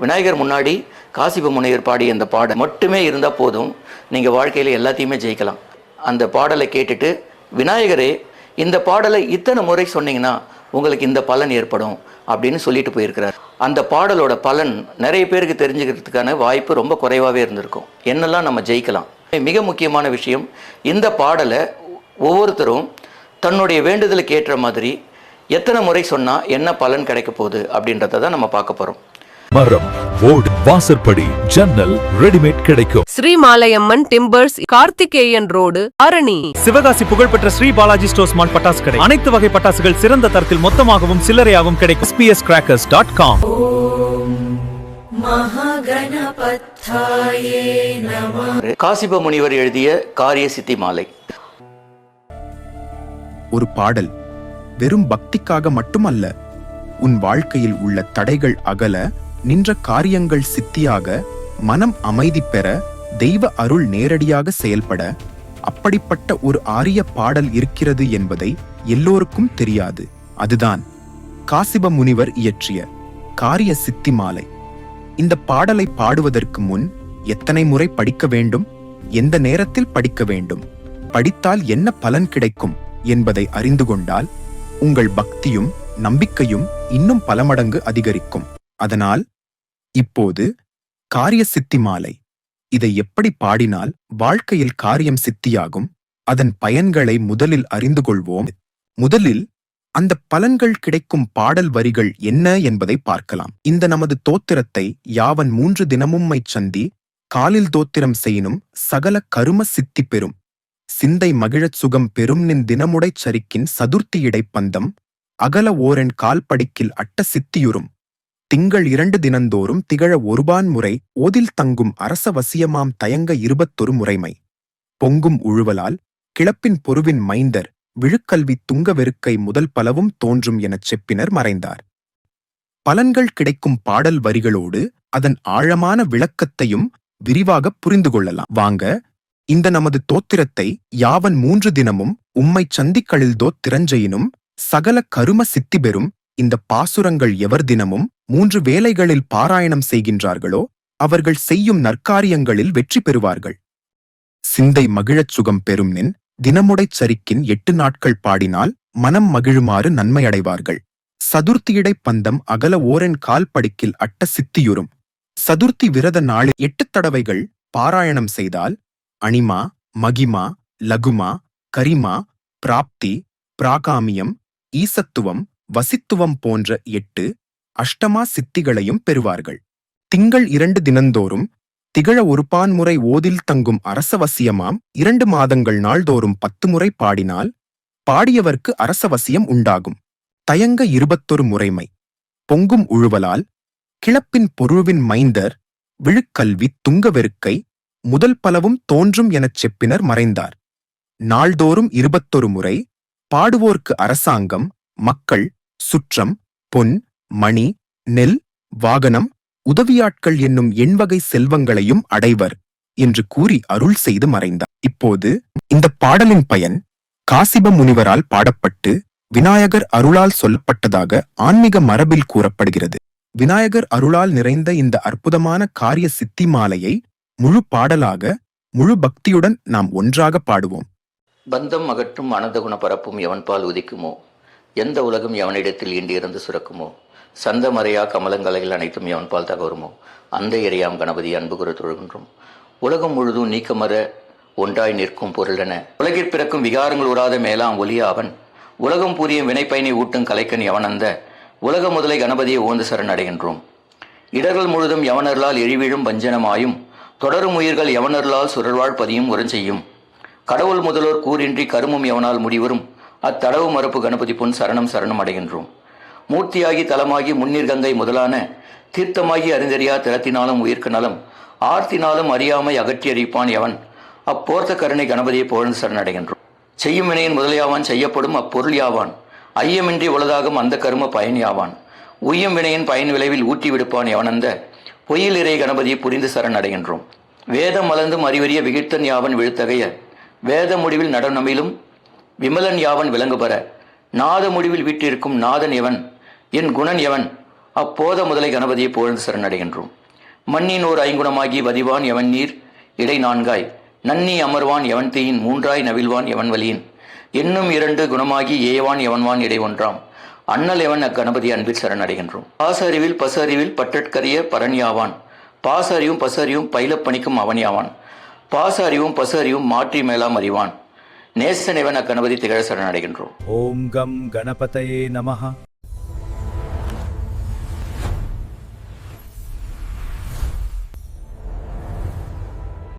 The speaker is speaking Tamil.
விநாயகர் முன்னாடி காசிப முனிவர் பாடிய அந்த பாடல் மட்டுமே இருந்தால் போதும், நீங்கள் வாழ்க்கையில் எல்லாத்தையுமே ஜெயிக்கலாம். அந்த பாடலை கேட்டுட்டு, விநாயகரே இந்த பாடலை இத்தனை முறை சொன்னீங்கன்னா உங்களுக்கு இந்த பலன் ஏற்படும் அப்படின்னு சொல்லிட்டு போயிருக்கிறார். அந்த பாடலோட பலன் நிறைய பேருக்கு தெரிஞ்சுக்கிறதுக்கான வாய்ப்பு ரொம்ப குறைவாகவே இருந்திருக்கும். என்னெல்லாம் நம்ம ஜெயிக்கலாம். மிக முக்கியமான விஷயம், இந்த பாடலை ஒவ்வொருத்தரும் தன்னுடைய வேண்டுதலுக்கு ஏற்ற மாதிரி எத்தனை முறை சொன்னால் என்ன பலன் கிடைக்க போகுது அப்படின்றத தான் நம்ம பார்க்க போகிறோம். மரம், ஓடு, வாசற்படி, ஜன்னல் ரெடிமேட் கிடைக்கும். Shri Malaiyamman timbers, Karthikeyan road, Arani. சிவகாசி புகழ்பெற்ற ஸ்ரீ பாலாஜி ஸ்டோர்ஸ் மால் பட்டாசு கடை. அனைத்து வகை பட்டாசுகள் சிறந்த தரத்தில் மொத்தமாகவும் சில்லறையாகவும் கிடைக்கும். spscrackers.com. காசிப முனிவர் எழுதிய காரிய சித்தி மாலை. ஒரு பாடல் வெறும் பக்திக்காக மட்டுமல்ல, உன் வாழ்க்கையில் உள்ள தடைகள் அகல, நின்ற காரியங்கள் சித்தியாக, மனம் அமைதி பெற, தெய்வ அருள் நேரடியாக செயல்பட, அப்படிப்பட்ட ஒரு ஆரிய பாடல் இருக்கிறது என்பதை எல்லோருக்கும் தெரியாது. அதுதான் காசிப முனிவர் இயற்றிய காரிய சித்தி மாலை. இந்த பாடலை பாடுவதற்கு முன் எத்தனை முறை படிக்க வேண்டும், எந்த நேரத்தில் படிக்க வேண்டும், படித்தால் என்ன பலன் கிடைக்கும் என்பதை அறிந்து கொண்டால் உங்கள் பக்தியும் நம்பிக்கையும் இன்னும் பல மடங்கு அதிகரிக்கும். அதனால் இப்போது காரிய சித்தி மாலை, இதை எப்படி பாடினால் வாழ்க்கையில் காரியம் சித்தியாகும், அதன் பயன்களை முதலில் அறிந்து கொள்வோம். முதலில் அந்த பலன்கள் கிடைக்கும் பாடல் வரிகள் என்ன என்பதை பார்க்கலாம். இந்த நமது தோத்திரத்தை யாவன் 3 தினமும்மை சந்தி காலில் தோத்திரம் செய்யினும் சகல கரும சித்தி பெறும், சிந்தை மகிழச் சுகம் பெரும் நின் தினமுடைச் சரிக்கின் சதுர்த்தியிடை பந்தம் அகல ஓரென் கால் படிக்கில் அட்ட சித்தியுறும், திங்கள் 2 தினந்தோறும் திகழ ஒருபான் முறை ஓதில் தங்கும் அரச வசியமாம் தயங்க 21 முறைமை, பொங்கும் உழுவலால் கிளப்பின் பொருவின் மைந்தர் விழுக்கல்வி துங்க வெறுக்கை முதல் பலவும் தோன்றும் எனச் செப்பினர் மறைந்தார். பலன்கள் கிடைக்கும் பாடல் வரிகளோடு அதன் ஆழமான விளக்கத்தையும் விரிவாக புரிந்து கொள்ளலாம். வாங்க, இந்த நமது தோத்திரத்தை யாவன் 3 தினமும் உம்மை சந்திக்களில் தோத்திரஞ்செயினும் சகல கரும சித்தி பெறும் இந்த பாசுரங்கள் எவர் தினமும் 3 வேளைகளில் பாராயணம் செய்கின்றார்களோ அவர்கள் செய்யும் நற்காரியங்களில் வெற்றி பெறுவார்கள். சிந்தை மகிழச் சுகம் பெறும் நின் தினமுடைச் சரிக்கின் 8 நாட்கள் பாடினால் மனம் மகிழுமாறு நன்மையடைவார்கள். சதுர்த்தியிடை பந்தம் அகல ஓரென் கால் படிக்கில் அட்ட சித்தியுறும். சதுர்த்தி விரத நாளில் 8 தடவைகள் பாராயணம் செய்தால் அணிமா, மகிமா, லகுமா, கரிமா, பிராப்தி, பிராகாமியம், ஈசத்துவம், வசித்துவம் போன்ற 8 அஷ்டமா சித்திகளையும் பெறுவார்கள். திங்கள் 2 தினந்தோறும் திகழ ஒருபான் முறை ஓதில் தங்கும் அரசவசியமாம் 2 மாதங்கள் நாள்தோறும் 10 முறை பாடினால் பாடியவர்க்கு அரசவசியம் உண்டாகும். தயங்க 21 முறைமை, பொங்கும் உழுவலால் கிளப்பின் பொருவின் மைந்தர் விழுக்கல்வி துங்க வெறுக்கை முதல் பலவும் தோன்றும் எனச் செப்பினர் மறைந்தார். நாள்தோறும் 21 முறை பாடுவோர்க்கு அரசாங்கம், மக்கள், சுற்றம், பொன், மணி, நெல், வாகனம், உதவியாட்கள் என்னும் எண்வகை செல்வங்களையும் அடைவர் என்று கூறி அருள் செய்து மறைந்தார். இப்போது இந்த பாடலின் பயன் காசிப முனிவரால் பாடப்பட்டு விநாயகர் அருளால் சொல்லப்பட்டதாக ஆன்மீக மரபில் கூறப்படுகிறது. விநாயகர் அருளால் நிறைந்த இந்த அற்புதமான காரிய சித்தி மாலையை முழு பாடலாக முழு பக்தியுடன் நாம் ஒன்றாக பாடுவோம். பந்தம் அகற்றும் அனந்த குண பரப்பும் எவன்பால் உதிக்குமோ, எந்த உலகம் எவனிடத்தில் ஈண்டியிருந்து சுரக்குமோ, சந்தமறையா கமலங்கலைகள் அனைத்தும் எவன்பால் தகவருமோ, அந்த இறையாம் கணபதி அன்பு குறு தொழுகின்றோம். உலகம் முழுதும் நீக்கமர ஒன்றாய் நிற்கும் பொருளென உலகிற் பிறக்கும் விகாரங்கள் உறாத மேலாம் ஒலிய அவன், உலகம் புரியும் வினைப்பயனை ஊட்டும் கலைக்கன் எவனந்த உலக முதலை கணபதியை ஓந்து சரண் அடைகின்றோம். இடர்கள் முழுதும் எவனர்களால் எழிவிழும் வஞ்சனமாயும் தொடரும் உயிர்கள் எவனர்களால் சுழல்வாழ் பதியும் உரஞ்செய்யும், கடவுள் முதல்வோர் கூறின்றி கருமும் எவனால் முடிவரும் அத்தடவு மறுப்பு கணபதி பொன் சரணம் சரணம் அடைகின்றோம். மூர்த்தியாகி தலமாகி முன்னீர் கங்கை முதலான தீர்த்தமாகி அறிந்தறியா திறத்தினாலும் உயிர்க்கு நலம் ஆர்த்தினாலும் அறியாமை அகற்றி அறிப்பான் எவன் அப்போர்த்த கருணை கணபதியை புகழ்ந்து சரணடைகின்றோம். செய்யும் வினையின் முதலையாவான், செய்யப்படும் அப்பொருள் யாவான், ஐயமின்றி உலதாகும் அந்த கரும பயன் யாவான், உய்யும் வினையின் பயன் விளைவில் ஊட்டி விடுப்பான் எவனந்த பொய்யில் இறை கணபதியை புரிந்து சரண் அடைகின்றோம். வேதம் மலர்ந்தும் அறிவறிய விகிர்த்தன் யாவன் விழுத்தகைய வேத முடிவில் நடனமிலும் விமலன் யாவன் விளங்கு பெற நாத முடிவில் வீட்டிருக்கும் நாதன் எவன் என் குணன் எவன் அப்போத முதலை கணபதியை புகழ்ந்து சரணடைகின்றோம். மண்ணின் ஓர் ஐங்குணமாகி வதிவான் எவன் நீர் இடை நான்காய் நன்னி அமர்வான் எவன் தீயின் மூன்றாய் நவில்வான் எவன் வலியின் என்னும் 2 குணமாகி ஏவான் எவன்வான் இடை ஒன்றாம் அண்ணல் எவன் அக்கணபதி அன்பில் சரணடைகின்றோம். பாசறிவில் பசு அறிவில் பட்டற்கரிய பரண்யாவான் பாச அறிவும் பசு அறிவும் பயிலப் பணிக்கும் அவன்யாவான் பாச அறிவும் பசு அறிவும் மாற்றி மேலாம் அறிவான் நேசனவன் அக்கணபதி திகழ சரணடைகின்றோம். ஓம் கம் கணபதயே நமஹ.